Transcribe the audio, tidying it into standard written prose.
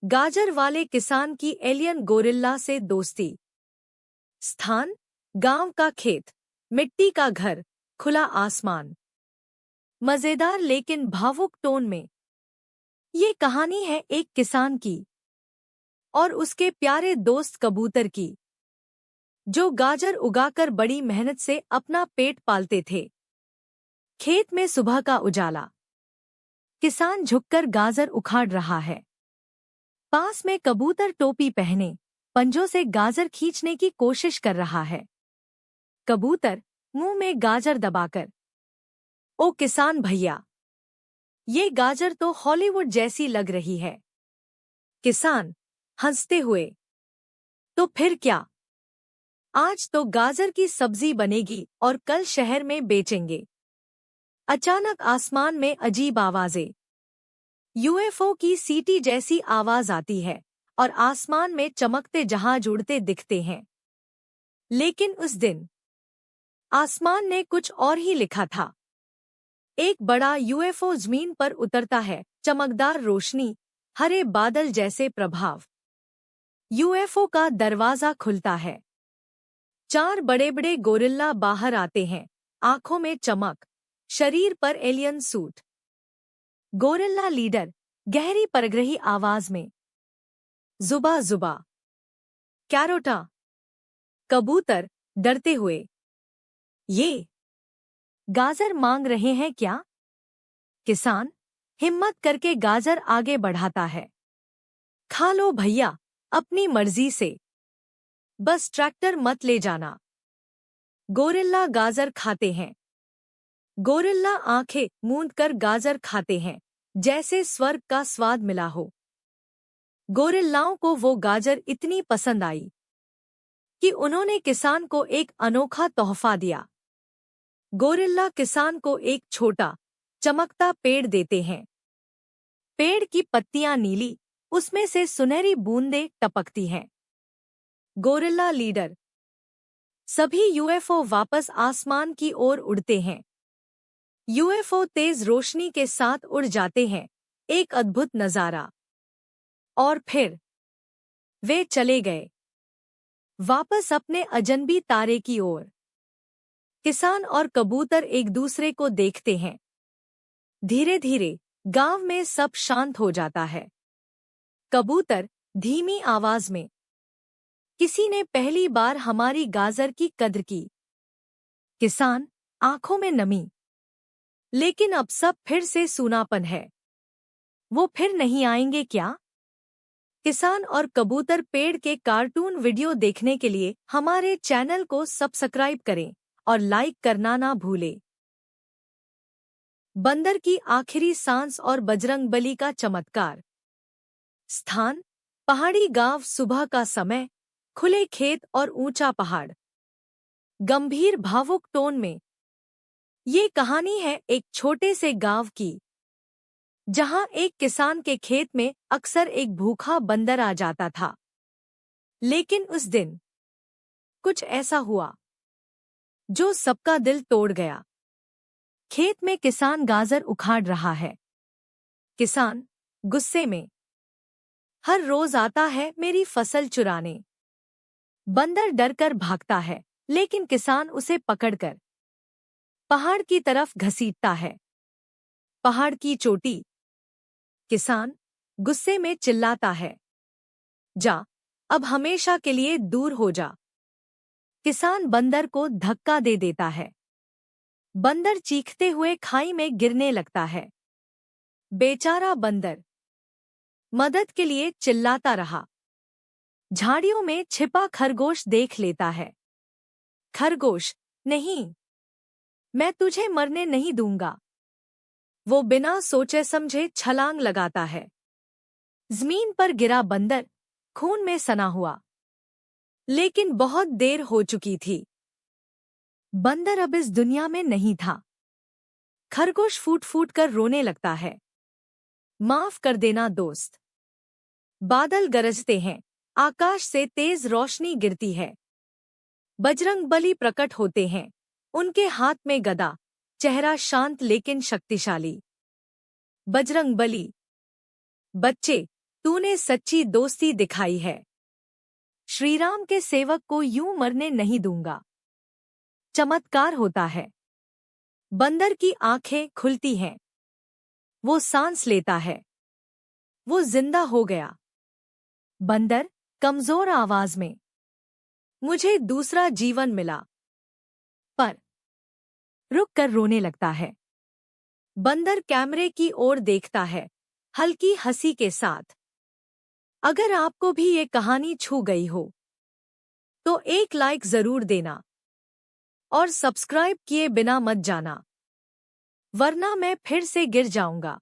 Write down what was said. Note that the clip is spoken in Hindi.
गाजर वाले किसान की एलियन गोरिल्ला से दोस्ती। स्थान गांव का खेत, मिट्टी का घर, खुला आसमान। मजेदार लेकिन भावुक टोन में ये कहानी है एक किसान की और उसके प्यारे दोस्त कबूतर की, जो गाजर उगाकर बड़ी मेहनत से अपना पेट पालते थे। खेत में सुबह का उजाला, किसान झुककर गाजर उखाड़ रहा है। पास में कबूतर टोपी पहने पंजों से गाजर खींचने की कोशिश कर रहा है। कबूतर मुंह में गाजर दबाकर, ओ किसान भैया, ये गाजर तो हॉलीवुड जैसी लग रही है। किसान हंसते हुए, तो फिर क्या, आज तो गाजर की सब्जी बनेगी और कल शहर में बेचेंगे। अचानक आसमान में अजीब आवाजें, यूएफओ की सीटी जैसी आवाज आती है और आसमान में चमकते जहाज उड़ते दिखते हैं। लेकिन उस दिन आसमान ने कुछ और ही लिखा था। एक बड़ा यूएफओ जमीन पर उतरता है, चमकदार रोशनी, हरे बादल जैसे प्रभाव। यूएफओ का दरवाजा खुलता है। 4 बड़े-बड़े गोरिल्ला बाहर आते हैं, आंखों में चमक, शरीर पर एलियन सूट। गोरिल्ला लीडर गहरी परग्रही आवाज में, जुबा जुबा। कैरोटा कबूतर डरते हुए, ये गाजर मांग रहे हैं क्या? किसान हिम्मत करके गाजर आगे बढ़ाता है। खा लो भैया, अपनी मर्जी से, बस ट्रैक्टर मत ले जाना। गोरिल्ला गाजर खाते हैं। गोरिल्ला आंखें मूंदकर गाजर खाते हैं, जैसे स्वर्ग का स्वाद मिला हो। गोरिल्लाओं को वो गाजर इतनी पसंद आई कि उन्होंने किसान को एक अनोखा तोहफा दिया। गोरिल्ला किसान को एक छोटा, चमकता पेड़ देते हैं। पेड़ की पत्तियां नीली, उसमें से सुनहरी बूंदें टपकती हैं। गोरिल्ला लीडर, सभी यूएफओ वापस आसमान की ओर उड़ते हैं। यूएफओ तेज रोशनी के साथ उड़ जाते हैं, एक अद्भुत नजारा। और फिर वे चले गए, वापस अपने अजनबी तारे की ओर। किसान और कबूतर एक दूसरे को देखते हैं। धीरे धीरे गांव में सब शांत हो जाता है। कबूतर धीमी आवाज में, किसी ने पहली बार हमारी गाजर की कद्र की। किसान आंखों में नमी, लेकिन अब सब फिर से सूनापन है। वो फिर नहीं आएंगे क्या? किसान और कबूतर पेड़ के कार्टून वीडियो देखने के लिए हमारे चैनल को सब्सक्राइब करें और लाइक करना ना भूलें। बंदर की आखिरी सांस और बजरंगबली का चमत्कार। स्थान पहाड़ी गांव, सुबह का समय, खुले खेत और ऊंचा पहाड़। गंभीर भावुक टोन में ये कहानी है एक छोटे से गांव की, जहां एक किसान के खेत में अक्सर एक भूखा बंदर आ जाता था। लेकिन उस दिन कुछ ऐसा हुआ जो सबका दिल तोड़ गया। खेत में किसान गाजर उखाड़ रहा है। किसान गुस्से में, हर रोज आता है मेरी फसल चुराने। बंदर डरकर भागता है, लेकिन किसान उसे पकड़कर पहाड़ की तरफ घसीटता है। पहाड़ की चोटी। किसान गुस्से में चिल्लाता है, जा, अब हमेशा के लिए दूर हो जा। किसान बंदर को धक्का दे देता है। बंदर चीखते हुए खाई में गिरने लगता है। बेचारा बंदर मदद के लिए चिल्लाता रहा। झाड़ियों में छिपा खरगोश देख लेता है। खरगोश, नहीं, मैं तुझे मरने नहीं दूंगा। वो बिना सोचे समझे छलांग लगाता है। जमीन पर गिरा बंदर खून में सना हुआ, लेकिन बहुत देर हो चुकी थी। बंदर अब इस दुनिया में नहीं था। खरगोश फूट फूट कर रोने लगता है, माफ कर देना दोस्त। बादल गरजते हैं, आकाश से तेज रोशनी गिरती है। बजरंगबली प्रकट होते हैं, उनके हाथ में गदा, चेहरा शांत लेकिन शक्तिशाली। बजरंगबली, बच्चे, तूने सच्ची दोस्ती दिखाई है। श्रीराम के सेवक को यूं मरने नहीं दूंगा। चमत्कार होता है। बंदर की आंखें खुलती हैं। वो सांस लेता है। वो जिंदा हो गया। बंदर कमजोर आवाज में, मुझे दूसरा जीवन मिला। पर रुक कर रोने लगता है। बंदर कैमरे की ओर देखता है, हल्की हंसी के साथ। अगर आपको भी ये कहानी छू गई हो तो एक लाइक जरूर देना और सब्सक्राइब किए बिना मत जाना, वरना मैं फिर से गिर जाऊंगा।